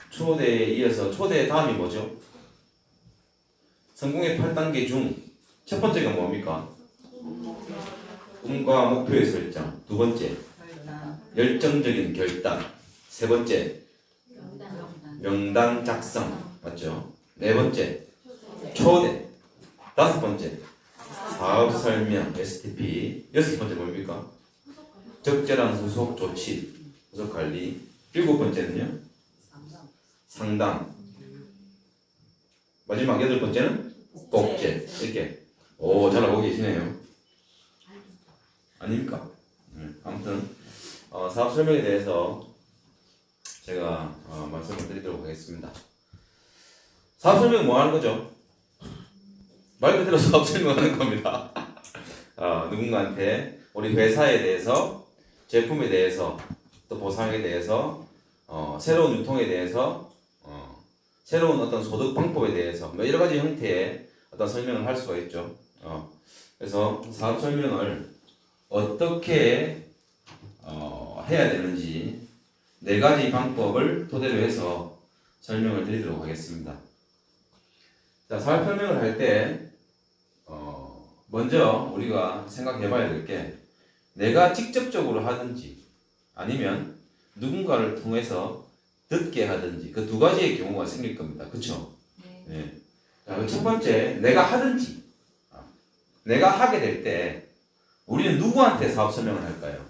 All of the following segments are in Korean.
초대에 이어서 초대 다음이 뭐죠? 성공의 8단계 중 첫 번째가 뭡니까? 꿈과 목표의 설정. 두 번째, 열정적인 결단. 세 번째, 명단 작성. 맞죠? 네 번째, 초대. 다섯 번째, 사업 설명, STP. 여섯 번째 뭡니까? 적절한 후속 조치, 후속 관리. 일곱 번째는요? 상담. 마지막 여덟 번째는 복제. 이렇게. 오, 잘 알고 계시네요. 아닙니까? 아무튼 사업 설명에 대해서 제가 말씀을 드리도록 하겠습니다. 사업 설명은 뭐 하는 거죠? 말 그대로 사업 설명하는 겁니다. 누군가한테 우리 회사에 대해서, 제품에 대해서, 또 보상에 대해서, 새로운 유통에 대해서, 새로운 어떤 소득 방법에 대해서 뭐 여러 가지 형태의 어떤 설명을 할 수가 있죠. 그래서 사업 설명을 어떻게 해야 되는지 네 가지 방법을 토대로 해서 설명을 드리도록 하겠습니다. 자, 사업 설명을 할 때 먼저 우리가 생각해 봐야 될 게, 내가 직접적으로 하든지 아니면 누군가를 통해서 듣게 하든지 그 두 가지의 경우가 생길 겁니다. 그쵸? 네. 자, 첫 번째, 내가 하든지. 내가 하게 될 때 우리는 누구한테 사업 설명을 할까요?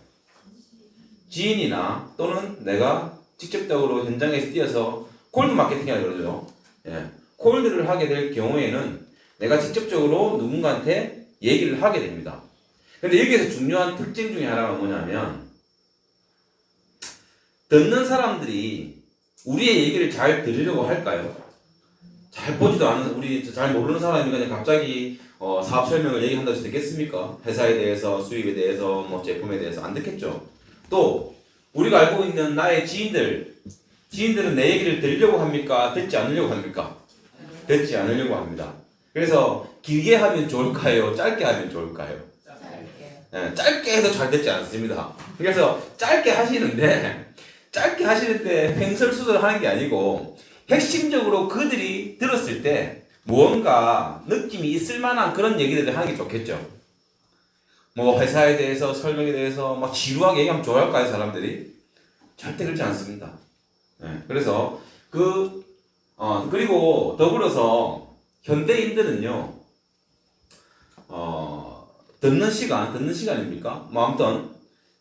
지인이나 또는 내가 직접적으로 현장에서 뛰어서 콜드 마케팅이라고 그러죠. 예. 콜드를 하게 될 경우에는 내가 직접적으로 누군가한테 얘기를 하게 됩니다. 근데 여기에서 중요한 특징 중에 하나가 뭐냐면, 듣는 사람들이 우리의 얘기를 잘 들으려고 할까요? 잘 보지도 않은, 우리 잘 모르는 사람이 그냥 갑자기 사업 설명을 얘기한다고 해서 듣겠습니까? 회사에 대해서, 수입에 대해서, 뭐 제품에 대해서 안 듣겠죠. 또 우리가 알고 있는 나의 지인들은 내 얘기를 들으려고 합니까? 듣지 않으려고 합니까? 듣지 않으려고 합니다. 그래서 길게 하면 좋을까요? 짧게 하면 좋을까요? 네, 짧게 해도 잘 듣지 않습니다. 그래서 짧게 하시는데 횡설수설하는 게 아니고 핵심적으로 그들이 들었을 때 무언가 느낌이 있을 만한 그런 얘기들을 하는 게 좋겠죠. 뭐 회사에 대해서, 설명에 대해서 막 지루하게 얘기하면 좋아할까요, 사람들이? 절대 그렇지 않습니다. 네, 그래서 그리고 더불어서 현대인들은요, 듣는 시간입니까? 뭐 아무튼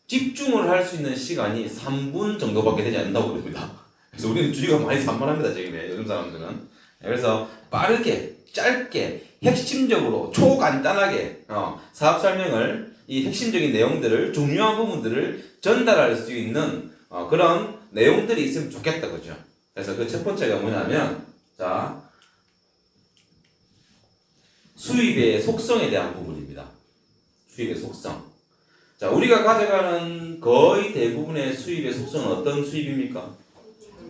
집중을 할 수 있는 시간이 3분 정도밖에 되지 않는다고 그럽니다. 그래서 우리는 주의가 많이 산만합니다, 지금 요즘 사람들은. 그래서 빠르게, 짧게, 핵심적으로, 초간단하게 사업 설명을, 이 핵심적인 내용들을, 중요한 부분들을 전달할 수 있는 그런 내용들이 있으면 좋겠다, 그죠? 그래서 그 첫 번째가 뭐냐면, 자, 수입의 속성에 대한 부분입니다. 수입의 속성. 자, 우리가 가져가는 거의 대부분의 수입의 속성은 어떤 수입입니까?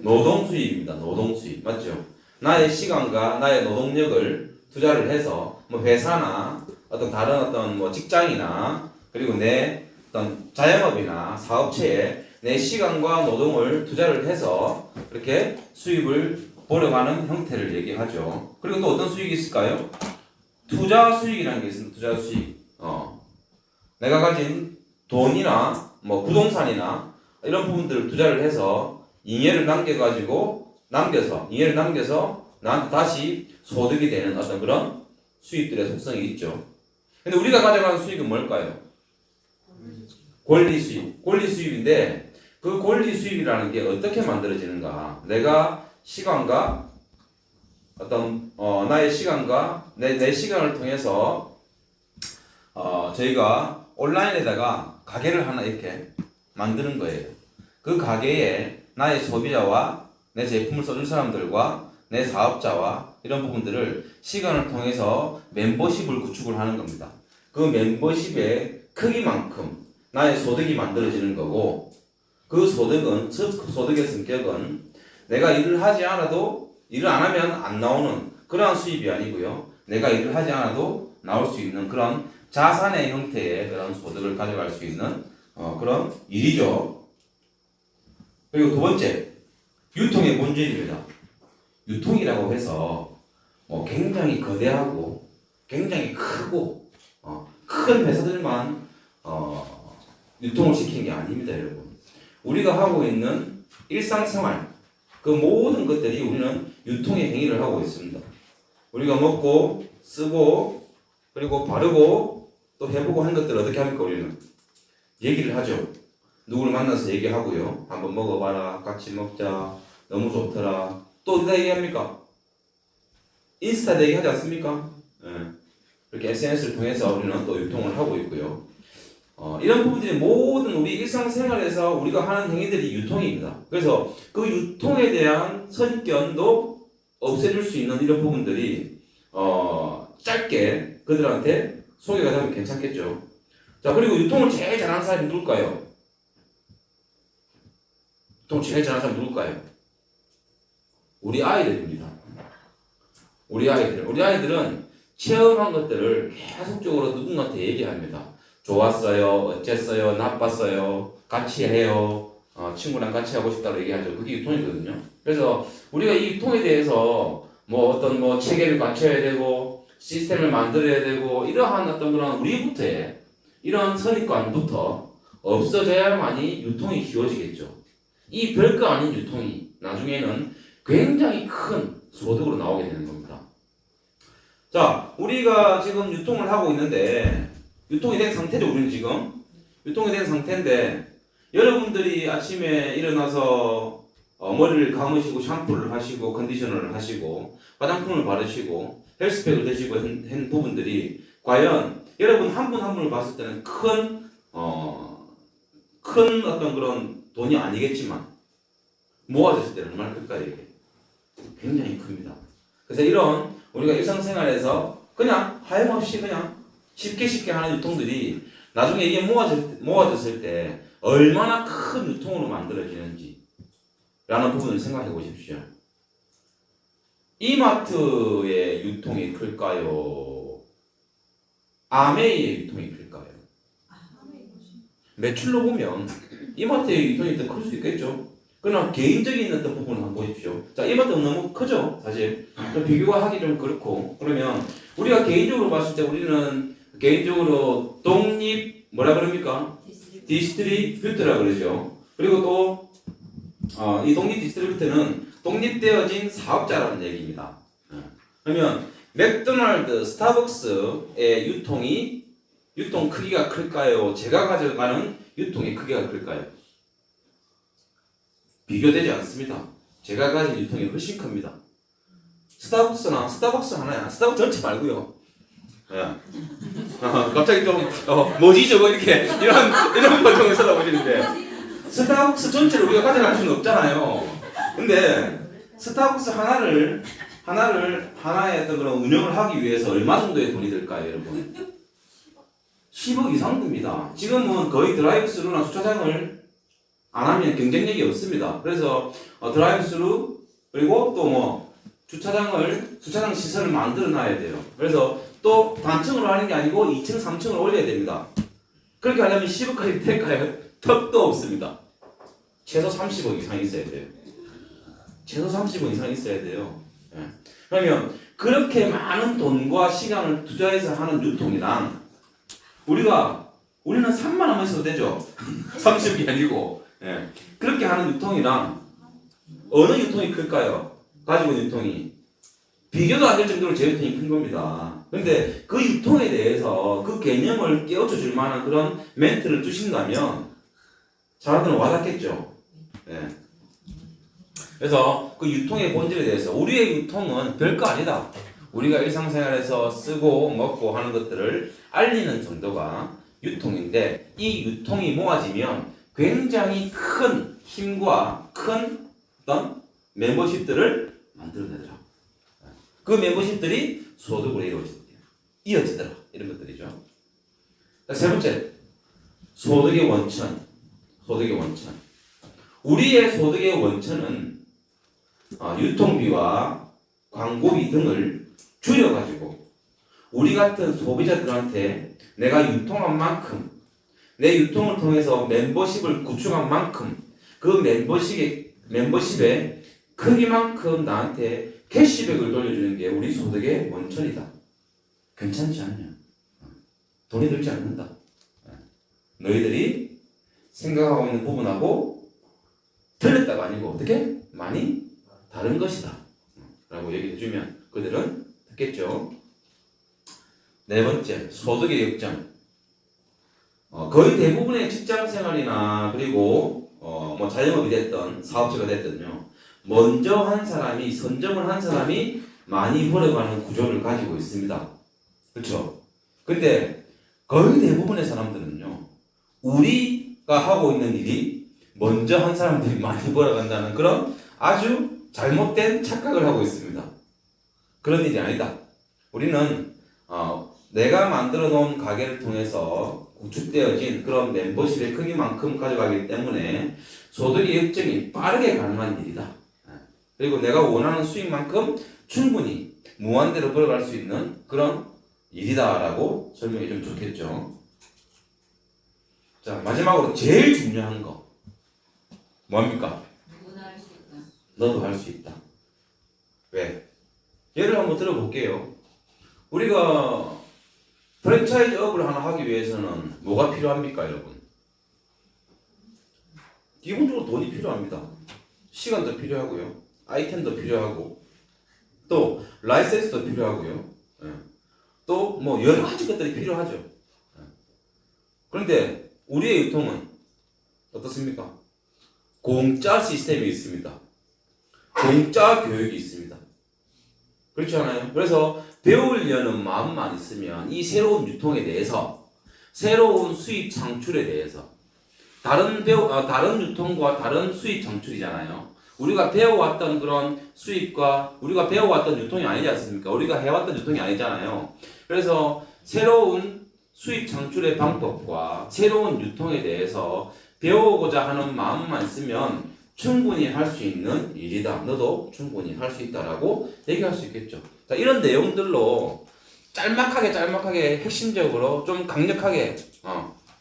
노동 수입입니다. 노동 수입. 맞죠? 나의 시간과 나의 노동력을 투자를 해서 뭐 회사나 어떤 다른 어떤 뭐 직장이나 그리고 내 어떤 자영업이나 사업체에 내 시간과 노동을 투자를 해서 이렇게 수입을 벌어가는 형태를 얘기하죠. 그리고 또 어떤 수익이 있을까요? 투자 수익이라는 게 있습니다. 투자 수익. 내가 가진 돈이나 뭐 부동산이나 이런 부분들을 투자를 해서 잉여를 남겨서 나한테 다시 소득이 되는 어떤 그런 수입들의 속성이 있죠. 근데 우리가 가져가는 수익은 뭘까요? 권리 수입. 권리 수입인데 그 권리 수입이라는 게 어떻게 만들어지는가? 내가 시간과 어떤 나의 시간과 내 시간을 통해서 저희가 온라인에다가 가게를 하나 이렇게 만드는 거예요. 그 가게에 나의 소비자와 내 제품을 써줄 사람들과 내 사업자와 이런 부분들을 시간을 통해서 멤버십을 구축을 하는 겁니다. 그 멤버십의 크기만큼 나의 소득이 만들어지는 거고, 그 소득의 성격은 내가 일을 하지 않아도, 일을 안 하면 안 나오는 그러한 수입이 아니고요. 내가 일을 하지 않아도 나올 수 있는 그런 자산의 형태의 그런 소득을 가져갈 수 있는 그런 일이죠. 그리고 두 번째, 유통의 본질입니다. 유통이라고 해서 굉장히 거대하고 굉장히 크고 큰 회사들만 유통을 시키는 게 아닙니다, 여러분. 우리가 하고 있는 일상생활 그 모든 것들이 우리는 유통의 행위를 하고 있습니다. 우리가 먹고 쓰고 그리고 바르고 또 해보고 하는 것들을 어떻게 합니까? 우리는 얘기를 하죠. 누구를 만나서 얘기하고요. 한번 먹어봐라. 같이 먹자. 너무 좋더라. 또 어디다 얘기합니까? 인스타에 얘기하지 않습니까? 예. 이렇게 SNS를 통해서 우리는 또 유통을 하고 있고요. 이런 부분들이 모든 우리 일상생활에서 우리가 하는 행위들이 유통입니다. 그래서 그 유통에 대한 선견도 없애줄 수 있는 이런 부분들이 짧게 그들한테 소개가 되면 괜찮겠죠. 자, 그리고 유통을 제일 잘하는 사람이 누굴까요? 유통을 제일 잘하는 사람이 누굴까요? 우리 아이들입니다. 우리 아이들은 체험한 것들을 계속적으로 누군가한테 얘기합니다. 좋았어요, 어쨌어요, 나빴어요, 같이 해요, 친구랑 같이 하고 싶다고 얘기하죠. 그게 유통이거든요. 그래서 우리가 이 유통에 대해서 어떤 체계를 갖춰야 되고 시스템을 만들어야 되고 이러한 어떤 그런 우리부터의 이런 선입관부터 없어져야만이 유통이 쉬워지겠죠. 이 별거 아닌 유통이 나중에는 굉장히 큰 소득으로 나오게 되는 겁니다. 자, 우리가 지금 유통을 하고 있는데 유통이 된 상태죠. 우리는 지금 유통이 된 상태인데 여러분들이 아침에 일어나서 머리를 감으시고 샴푸를 하시고 컨디셔너를 하시고 화장품을 바르시고 헬스팩을 드시고 한 부분들이 과연 여러분 한 분 한 분을 봤을 때는 큰 어떤 그런 돈이 아니겠지만 모아졌을 때는 얼마나 클까요? 이게 굉장히 큽니다. 그래서 이런 우리가 일상생활에서 그냥 하염없이 그냥 쉽게 하는 유통들이 나중에 이게 모아졌을 때 얼마나 큰 유통으로 만들어지는지 라는 부분을 생각해 보십시오. 이마트의 유통이 클까요? 아메이의 유통이 클까요? 매출로 보면 이마트의 유통이 더 클 수 있겠죠. 그러나 개인적인 어떤 부분을 한번 보십시오. 자, 이마트는 너무 크죠, 사실. 비교가 하기 좀 그렇고. 그러면 우리가 개인적으로 봤을 때 우리는 개인적으로 뭐라 그럽니까? 디스트리뷰터라 그러죠. 그리고 또 이 독립 디스트리뷰터는 독립되어진 사업자라는 얘기입니다. 그러면 맥도날드, 스타벅스의 유통 크기가 클까요? 제가 가져가는 유통의 크기가 클까요? 비교되지 않습니다. 제가 가진 유통이 훨씬 큽니다. 스타벅스 하나야. 스타벅스 전체 말고요. 갑자기 좀 뭐지 저거 이렇게 이런 표정을 쳐다보시는데 스타벅스 전체를 우리가 가져갈 수는 없잖아요. 근데 스타벅스 하나의 어떤 그런 운영을 하기 위해서 얼마 정도의 돈이 들까요, 여러분? 10억 이상 듭니다. 지금은 거의 드라이브스루나 주차장을 안 하면 경쟁력이 없습니다. 그래서 드라이브스루 그리고 또 주차장 시설을 만들어 놔야 돼요. 그래서 또 단층으로 하는 게 아니고 2층, 3층을 올려야 됩니다. 그렇게 하려면 10억까지 될까요? 턱도 없습니다. 최소 30억 이상 있어야 돼요. 최소 30억 이상 있어야 돼요. 그러면 그렇게 많은 돈과 시간을 투자해서 하는 유통이랑 우리는 3만 원만 써도 되죠. 30이 아니고 그렇게 하는 유통이랑 어느 유통이 클까요? 가지고 있는 유통이 비교도 안 될 정도로 제 유통이 큰 겁니다. 그런데 그 유통에 대해서 그 개념을 깨우쳐 줄 만한 그런 멘트를 주신다면 사람들은 와닿겠죠. 그래서 그 유통의 본질에 대해서 우리의 유통은 별거 아니다. 우리가 일상생활에서 쓰고 먹고 하는 것들을 알리는 정도가 유통인데 이 유통이 모아지면 굉장히 큰 힘과 큰 어떤 멤버십들을 만들어내더라. 그 멤버십들이 소득으로 이어지더라. 이런 것들이죠. 세 번째, 소득의 원천. 우리의 소득의 원천은 유통비와 광고비 등을 줄여가지고 우리 같은 소비자들한테 내가 유통한 만큼 내 유통을 통해서 멤버십을 구축한 만큼 그 멤버십의 크기만큼 나한테 캐시백을 돌려주는 게 우리 소득의 원천이다. 괜찮지 않냐? 돈이 들지 않는다. 너희들이 생각하고 있는 부분하고 틀렸다가 아니고 어떻게? 많이 다른 것이다. 라고 얘기해주면 그들은 듣겠죠. 네 번째, 소득의 역정. 거의 대부분의 직장생활이나 그리고 뭐 자영업이 됐든 사업체가 됐든요. 먼저 한 사람이 선점을 한 사람이 많이 벌어가는 구조를 가지고 있습니다. 그렇죠? 근데 거의 대부분의 사람들은요. 우리가 하고 있는 일이 먼저 한 사람들이 많이 벌어간다는 그런 아주 잘못된 착각을 하고 있습니다. 그런 일이 아니다. 우리는 내가 만들어 놓은 가게를 통해서 구축되어진 그런 멤버십의 크기만큼 가져가기 때문에 소득의 역정이 빠르게 가능한 일이다. 그리고 내가 원하는 수익만큼 충분히 무한대로 벌어갈 수 있는 그런 일이다라고 설명해 주면 좋겠죠. 자, 마지막으로 제일 중요한 거 뭡니까? 누구나 할 수 있다. 너도 할 수 있다. 왜? 예를 한번 들어볼게요. 우리가 프랜차이즈 업을 하나 하기 위해서는 뭐가 필요합니까, 여러분? 기본적으로 돈이 필요합니다. 시간도 필요하고요. 아이템도 필요하고 또 라이센스도 필요하고요. 또 뭐 여러 가지 것들이 필요하죠. 그런데 우리의 유통은 어떻습니까? 공짜 시스템이 있습니다. 공짜 교육이 있습니다. 그렇지 않아요? 그래서 배우려는 마음만 있으면 이 새로운 유통에 대해서 새로운 수입 창출에 대해서 다른 유통과 다른 수입 창출이잖아요. 우리가 배워왔던 그런 수입과 우리가 배워왔던 유통이 아니지 않습니까? 우리가 해왔던 유통이 아니잖아요. 그래서 새로운 수입 창출의 방법과 새로운 유통에 대해서 배우고자 하는 마음만 있으면 충분히 할 수 있는 일이다. 너도 충분히 할 수 있다라고 얘기할 수 있겠죠. 자, 이런 내용들로 짤막하게 핵심적으로 좀 강력하게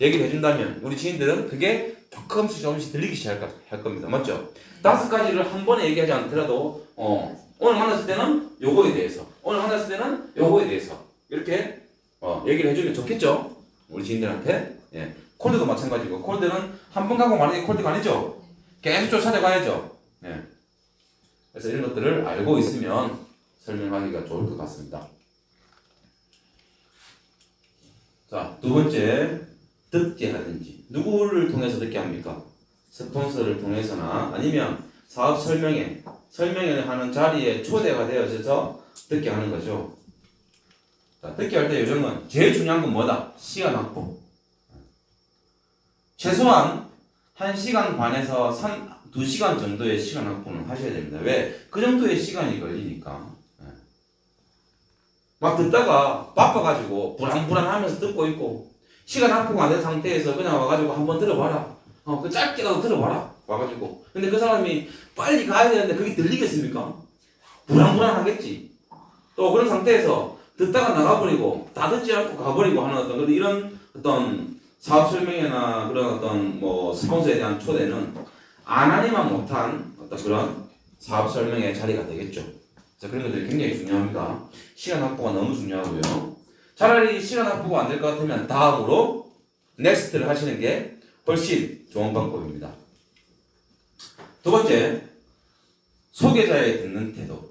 얘기를 해준다면 우리 지인들은 그게 조금씩 들리기 시작할 겁니다. 맞죠? 5가지를 한 번에 얘기하지 않더라도 오늘 만났을 때는 요거에 대해서 오늘 만났을 때는 요거에 대해서 이렇게 얘기를 해주면 좋겠죠? 우리 지인들한테. 예. 콜드도 마찬가지고 콜드는 한 번 가고 말하는 게 콜드가 아니죠? 계속 쫓아다녀가야죠. 예. 그래서 이런 것들을 알고 있으면 설명하기가 좋을 것 같습니다. 자, 두 번째, 듣게 하든지. 누구를 통해서 듣게 합니까? 스폰서를 통해서나 아니면 사업 설명회 하는 자리에 초대가 되어져서 듣게 하는 거죠. 자, 듣게 할 때 요령은 제일 중요한 건 뭐다? 시간 확보. 최소한 1시간 반에서 2시간 정도의 시간 확보는 하셔야 됩니다. 왜? 그 정도의 시간이 걸리니까. 막 듣다가 바빠가지고 불안불안하면서 듣고 있고 시간 확보가 안 된 상태에서 그냥 와가지고 한번 들어봐라. 그 짧게라도 들어봐라. 와가지고. 근데 그 사람이 빨리 가야 되는데 그게 들리겠습니까? 불안불안하겠지. 또 그런 상태에서 듣다가 나가버리고 다 듣지 않고 가버리고 하는 어떤 이런 어떤 사업 설명회나 그런 어떤 뭐 스폰서에 대한 초대는 안 하니만 못한 어떤 그런 사업 설명회 자리가 되겠죠. 자, 그런 것들이 굉장히 중요합니다. 시간 확보가 너무 중요하고요. 차라리 시간 확보가 안 될 것 같으면 다음으로 넥스트를 하시는 게 훨씬 좋은 방법입니다. 두 번째, 소개자의 듣는 태도.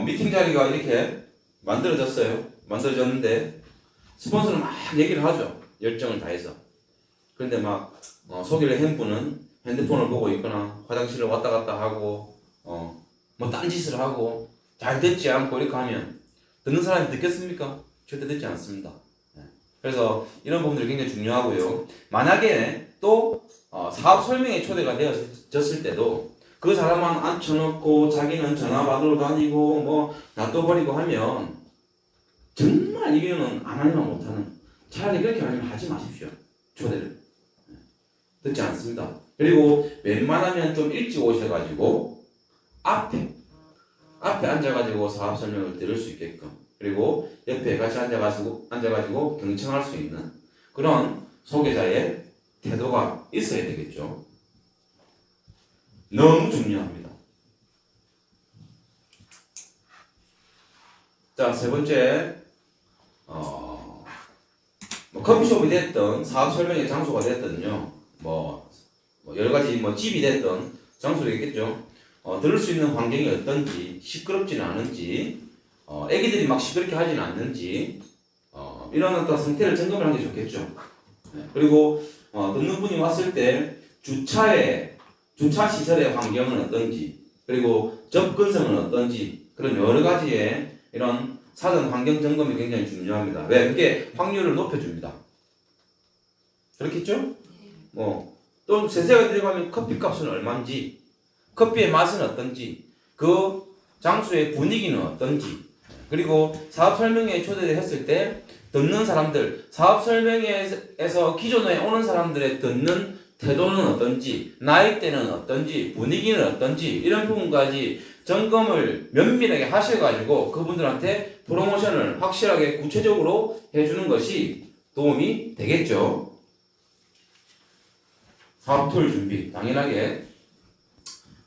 미팅 자리가 이렇게 만들어졌는데 스폰서는 막 얘기를 하죠. 열정을 다해서. 그런데 막 소개를 한 분은 핸드폰을 보고 있거나 화장실을 왔다 갔다 하고 뭐 딴짓을 하고 잘 듣지 않고 이렇게 하면 듣는 사람이 듣겠습니까? 절대 듣지 않습니다. 그래서 이런 부분들이 굉장히 중요하고요. 만약에 또 사업 설명회 초대가 되어졌을 때도 그 사람만 앉혀놓고 자기는 전화 받으러 다니고 뭐 놔둬버리고 하면 정말 이거는 안 하면 못하는, 차라리 그렇게 하려면 하지 마십시오. 초대를. 듣지 않습니다. 그리고 웬만하면 좀 일찍 오셔가지고 앞에 앉아가지고 사업 설명을 들을 수 있게끔, 그리고 옆에 같이 앉아가지고 경청할 수 있는 그런 소개자의 태도가 있어야 되겠죠. 너무 중요합니다. 자, 세 번째, 뭐 커피숍이 됐든 사업 설명의 장소가 됐든요, 여러 가지 집이 됐든 장소가 있겠죠. 들을 수 있는 환경이 어떤지, 시끄럽지는 않은지, 애기들이 막 시끄럽게 하지는 않는지, 이런 어떤 상태를 점검을 하는 게 좋겠죠. 그리고 듣는 분이 왔을 때 주차 시설의 환경은 어떤지, 그리고 접근성은 어떤지, 그런 여러 가지의 이런 사전 환경 점검이 굉장히 중요합니다. 왜? 그게 확률을 높여줍니다. 그렇겠죠? 또 세세하게 들어가면 커피 값은 얼마인지, 커피의 맛은 어떤지, 그 장소의 분위기는 어떤지, 그리고 사업 설명회에 초대했을 때 듣는 사람들, 사업 설명회에서 기존에 오는 사람들의 듣는 태도는 어떤지, 나이대는 어떤지, 분위기는 어떤지, 이런 부분까지 점검을 면밀하게 하셔가지고 그분들한테 프로모션을 확실하게 구체적으로 해주는 것이 도움이 되겠죠. 사업 툴 준비, 당연하게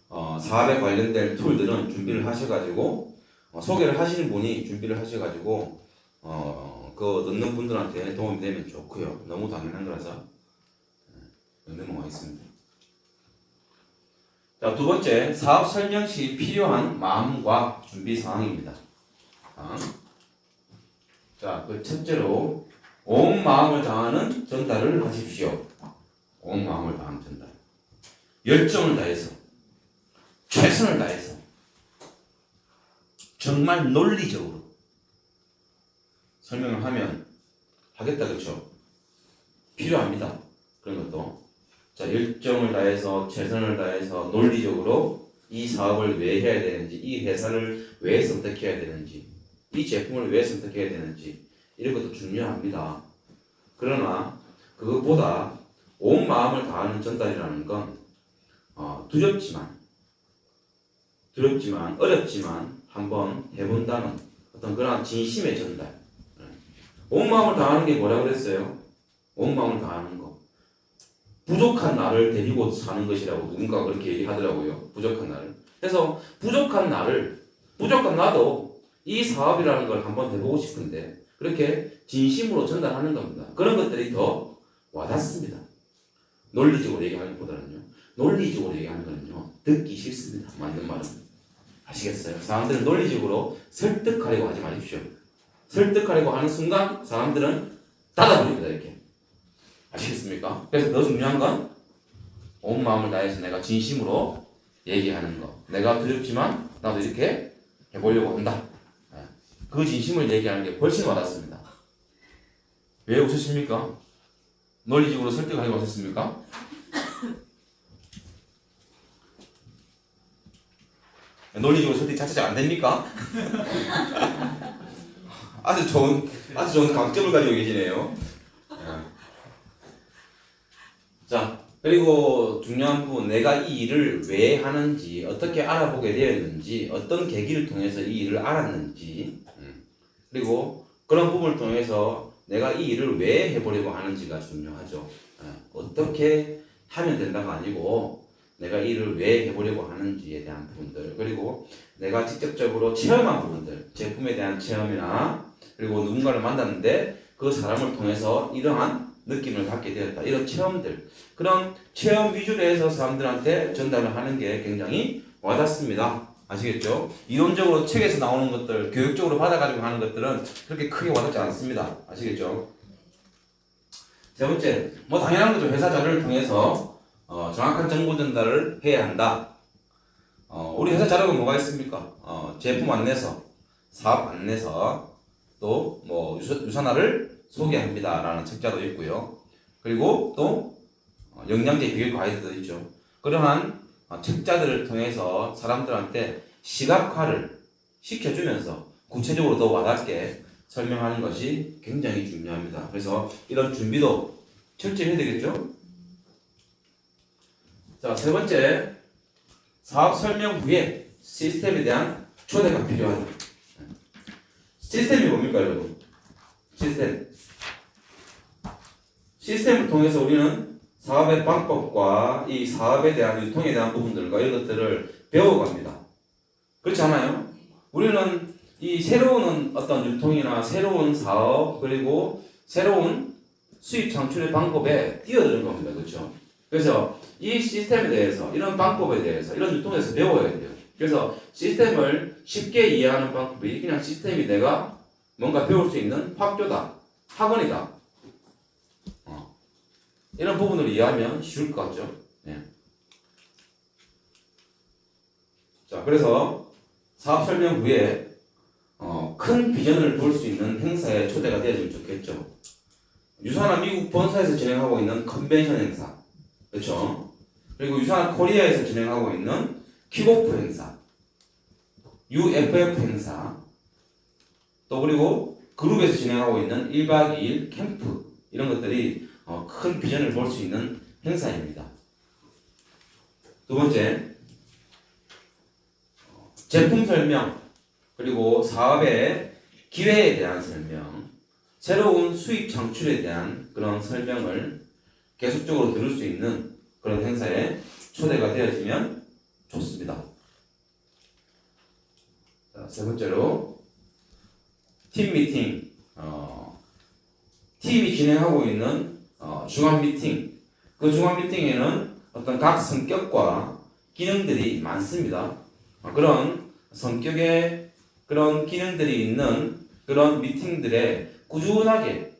사업에 관련된 툴들은 준비를 하셔가지고 소개를 하시는 분이 준비를 하셔가지고 그 듣는 분들한테 도움이 되면 좋고요. 너무 당연한 거라서 넘어가겠습니다. 자, 두 번째, 사업 설명 시 필요한 마음과 준비 상황입니다. 자, 그 첫째로 온 마음을 다하는 전달을 하십시오. 온 마음을 다하는 전달. 열정을 다해서, 최선을 다해서, 정말 논리적으로 설명을 하면 하겠다, 그렇죠? 필요합니다. 그런 것도. 자, 열정을 다해서, 최선을 다해서, 논리적으로 이 사업을 왜 해야 되는지, 이 회사를 왜 선택해야 되는지, 이 제품을 왜 선택해야 되는지, 이런 것도 중요합니다. 그러나 그것보다 온 마음을 다하는 전달이라는 건 두렵지만 어렵지만 한번 해본다는 어떤 그런 진심의 전달. 온 마음을 다하는 게 뭐라고 그랬어요? 온 마음을 다하는 거. 부족한 나를 데리고 사는 것이라고 누군가 그렇게 얘기하더라고요. 부족한 나를. 그래서 부족한 나도 이 사업이라는 걸 한번 해보고 싶은데 그렇게 진심으로 전달하는 겁니다. 그런 것들이 더 와닿습니다. 논리적으로 얘기하는 것보다는요. 논리적으로 얘기하는 거는요. 듣기 싫습니다. 맞는 말은. 아시겠어요? 사람들은 논리적으로 설득하려고 하지 마십시오. 설득하려고 하는 순간 사람들은 닫아버립니다. 이렇게. 아시겠습니까? 그래서 더 중요한 건 온 마음을 다해서 내가 진심으로 얘기하는 거. 내가 두렵지만 나도 이렇게 해보려고 한다. 그 진심을 얘기하는 게 훨씬 와닿습니다. 왜 웃으십니까? 논리적으로 설득하려고 하셨습니까? 논리적으로 설득 자체가 안 됩니까? 아주 좋은 강점을 가지고 계시네요. 자, 그리고 중요한 부분, 내가 이 일을 왜 하는지, 어떻게 알아보게 되었는지, 어떤 계기를 통해서 이 일을 알았는지, 그리고 그런 부분을 통해서 내가 이 일을 왜 해보려고 하는지가 중요하죠. 어떻게 하면 된다가 아니고 내가 이 일을 왜 해보려고 하는지에 대한 부분들, 그리고 내가 직접적으로 체험한 부분들, 제품에 대한 체험이나 그리고 누군가를 만났는데 그 사람을 통해서 이러한 느낌을 갖게 되었다. 이런 체험들, 그런 체험 위주로 해서 사람들한테 전달을 하는 게 굉장히 와닿습니다. 아시겠죠? 이론적으로 책에서 나오는 것들, 교육적으로 받아가지고 하는 것들은 그렇게 크게 와닿지 않습니다. 아시겠죠? 세 번째, 당연한 거죠. 회사 자료를 통해서 정확한 정보 전달을 해야 한다. 우리 회사 자료가 뭐가 있습니까? 제품 안내서, 사업 안내서, 또 유산화를 소개합니다라는 책자도 있고요. 그리고 또 영양제 비교 가이드도 있죠. 그러한 책자들을 통해서 사람들한테 시각화를 시켜주면서 구체적으로 더 와닿게 설명하는 것이 굉장히 중요합니다. 그래서 이런 준비도 철저히 해야 되겠죠. 자, 세 번째, 사업 설명 후에 시스템에 대한 초대가 필요하다. 시스템이 뭡니까, 여러분? 시스템을 통해서 우리는 사업의 방법과 이 사업에 대한 유통에 대한 부분들과 이런 것들을 배워갑니다. 그렇지 않아요? 우리는 이 새로운 어떤 유통이나 새로운 사업 그리고 새로운 수입 창출의 방법에 뛰어드는 겁니다. 그렇죠? 그래서 이 시스템에 대해서 이런 방법에 대해서 이런 유통에 대해서 배워야 돼요. 그래서 시스템을 쉽게 이해하는 방법이 그냥 시스템이 내가 뭔가 배울 수 있는 학교다, 학원이다. 이런 부분을 이해하면 쉬울 것 같죠? 네. 자, 그래서 사업 설명 후에 큰 비전을 볼 수 있는 행사에 초대가 되어주면 좋겠죠. 유산한 미국 본사에서 진행하고 있는 컨벤션 행사, 그렇죠? 그리고 유산한 코리아에서 진행하고 있는 킥오프 행사, UFF 행사, 또 그리고 그룹에서 진행하고 있는 1박 2일 캠프 이런 것들이 큰 비전을 볼 수 있는 행사입니다. 두 번째, 제품 설명, 그리고 사업의 기회에 대한 설명, 새로운 수입 창출에 대한 그런 설명을 계속적으로 들을 수 있는 그런 행사에 초대가 되어지면 좋습니다. 자, 세 번째로, 팀 미팅, 팀이 진행하고 있는 중앙 미팅, 그 중앙 미팅에는 어떤 각 성격과 기능들이 많습니다. 그런 성격의 그런 기능들이 있는 그런 미팅들에 꾸준하게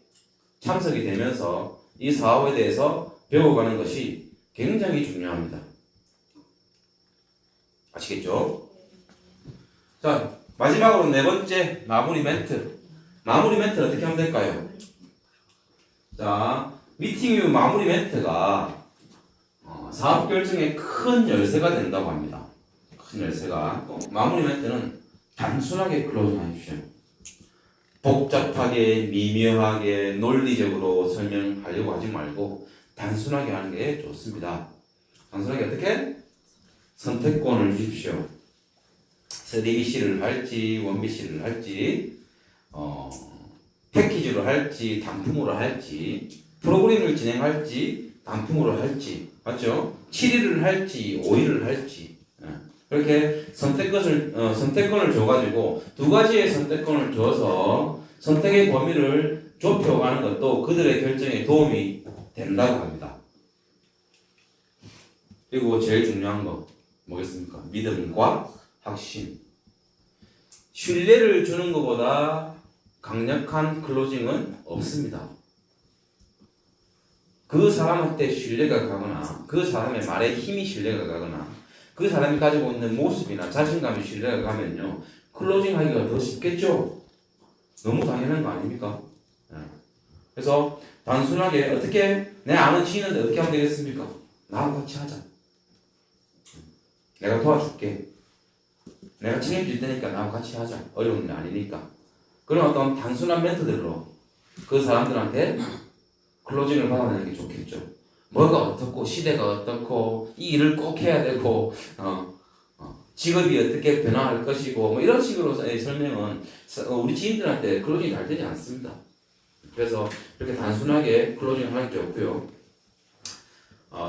참석이 되면서 이 사업에 대해서 배워가는 것이 굉장히 중요합니다. 아시겠죠? 자, 마지막으로 네 번째 마무리 멘트. 마무리 멘트는 어떻게 하면 될까요? 자, 미팅 이후 마무리 멘트가 사업 결정의 큰 열쇠가 된다고 합니다. 큰 열쇠가. 마무리 멘트는 단순하게 클로징하십시오. 복잡하게, 미묘하게, 논리적으로 설명하려고 하지 말고 단순하게 하는 게 좋습니다. 단순하게 어떻게? 선택권을 주십시오. 3BC를 할지, 1BC를 할지, 패키지로 할지, 단품으로 할지, 프로그램을 진행할지, 단품으로 할지, 맞죠? 7일을 할지, 5일을 할지. 그렇게 선택권을 줘가지고 두 가지의 선택권을 줘서 선택의 범위를 좁혀가는 것도 그들의 결정에 도움이 된다고 합니다. 그리고 제일 중요한 거 뭐겠습니까? 믿음과 확신. 신뢰를 주는 것보다 강력한 클로징은 없습니다. 그 사람한테 신뢰가 가거나 그 사람의 말에 힘이 신뢰가 가거나 그 사람이 가지고 있는 모습이나 자신감이 신뢰가 가면요 클로징 하기가 더 쉽겠죠. 너무 당연한 거 아닙니까? 그래서 단순하게 어떻게 내 아는 지인인데 어떻게 하면 되겠습니까? 나하고 같이 하자. 내가 도와줄게. 내가 책임질 테니까 나하고 같이 하자. 어려운 일 아니니까. 그런 어떤 단순한 멘트들로 그 사람들한테 클로징을 받아내는 게 좋겠죠. 뭐가 어떻고 시대가 어떻고 이 일을 꼭 해야 되고 직업이 어떻게 변화할 것이고 뭐 이런 식으로 설명은 우리 지인들한테 클로징이 잘 되지 않습니다. 그래서 이렇게 단순하게 클로징을 하는 게 좋고요.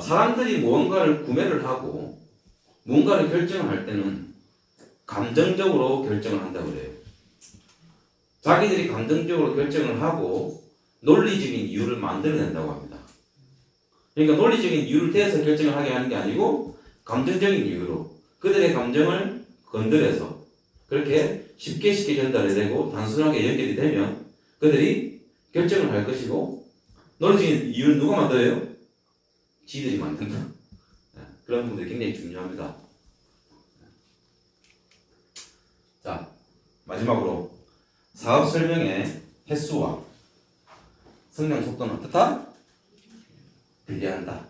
사람들이 무언가를 구매를 하고 무언가를 결정을 할 때는 감정적으로 결정을 한다고 그래요. 자기들이 감정적으로 결정을 하고 논리적인 이유를 만들어낸다고 합니다. 그러니까 논리적인 이유를 대해서 결정을 하게 하는 게 아니고 감정적인 이유로 그들의 감정을 건드려서 그렇게 쉽게 전달이 되고 단순하게 연결이 되면 그들이 결정을 할 것이고 논리적인 이유는 누가 만들어요? 지들이 만든다. 그런 부분들이 굉장히 중요합니다. 자, 마지막으로 사업 설명의 횟수와 성장 속도는 어떻다? 비례한다.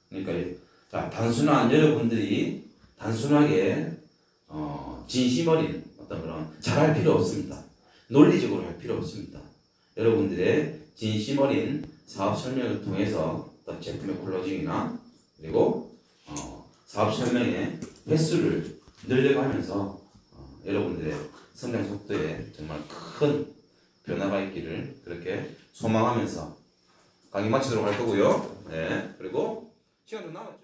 그러니까 자, 단순한 여러분들이 단순하게 진심 어린 어떤 그런 잘할 필요 없습니다. 논리적으로 할 필요 없습니다. 여러분들의 진심 어린 사업 설명을 통해서 어떤 제품의 클로징이나 그리고 사업 설명의 횟수를 늘려가면서 여러분들의 성장 속도에 정말 큰 변화가 있기를 그렇게 소망하면서 강의 마치도록 할 거고요. 네. 그리고 시간 좀 남았죠.